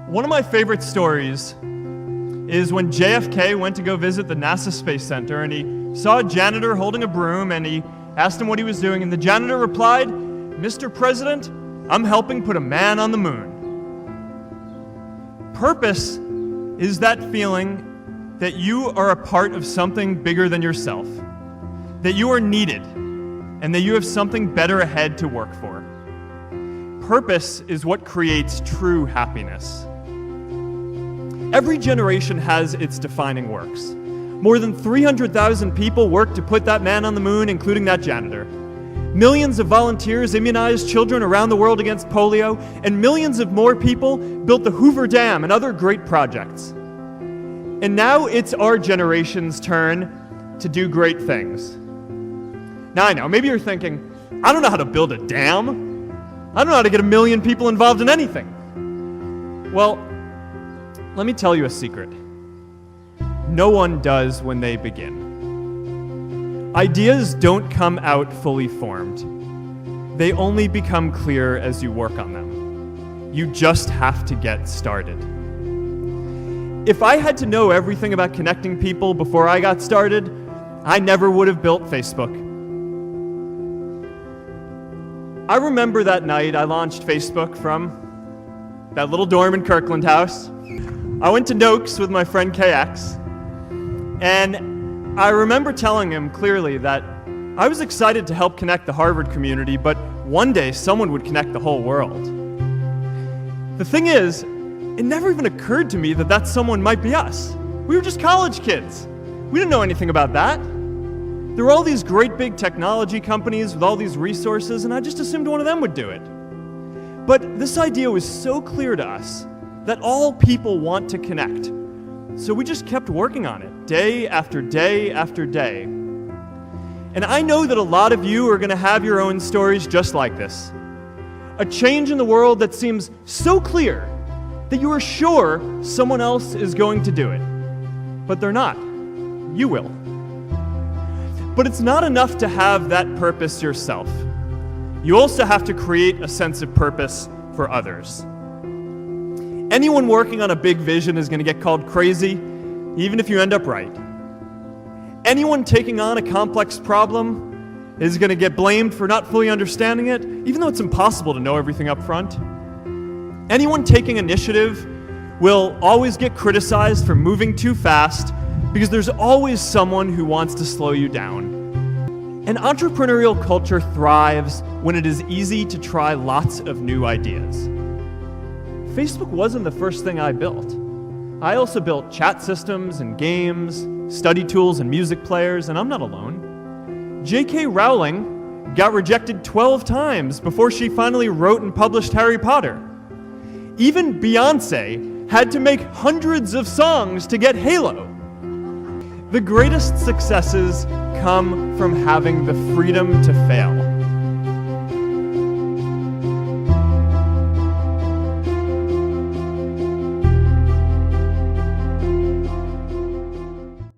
One of my favorite stories is when JFK went to go visit the NASA Space Center, and he saw a janitor holding a broom, and he asked him what he was doing, and the janitor replied, "Mr. President, I'm helping put a man on the moon." Purpose is that feeling that you are a part of something bigger than yourself, that you are needed, and that you have something better ahead to work for. Purpose is what creates true happiness. Every generation has its defining works. More than 300,000 people worked to put that man on the moon, including that janitor. Millions of volunteers immunized children around the world against polio, and millions of more people built the Hoover Dam and other great projects. And now it's our generation's turn to do great things. Now I know, maybe you're thinking, I don't know how to build a dam. I don't know how to get 1 million people involved in anything. Well, let me tell you a secret. No one does when they begin. Ideas don't come out fully formed. They only become clear as you work on them. You just have to get started. If I had to know everything about connecting people before I got started, I never would have built Facebook. I remember that night I launched Facebook from that little dorm in Kirkland House. I went to Noakes with my friend KX, and I remember telling him clearly that I was excited to help connect the Harvard community, but one day someone would connect the whole world. The thing is, it never even occurred to me that that someone might be us. We were just college kids. We didn't know anything about that. There were all these great big technology companies with all these resources, and I just assumed one of them would do it. But this idea was so clear to us that all people want to connect. So we just kept working on it, day after day after day. And I know that a lot of you are going to have your own stories just like this. A change in the world that seems so clear that you are sure someone else is going to do it. But they're not. You will. But it's not enough to have that purpose yourself. You also have to create a sense of purpose for others. Anyone working on a big vision is going to get called crazy, even if you end up right. Anyone taking on a complex problem is going to get blamed for not fully understanding it, even though it's impossible to know everything up front. Anyone taking initiative will always get criticized for moving too fast, because there's always someone who wants to slow you down. An entrepreneurial culture thrives when it is easy to try lots of new ideas. Facebook wasn't the first thing I built. I also built chat systems and games, study tools and music players, and I'm not alone. J.K. Rowling got rejected 12 times before she finally wrote and published Harry Potter. Even Beyoncé had to make hundreds of songs to get Halo. The greatest successes come from having the freedom to fail.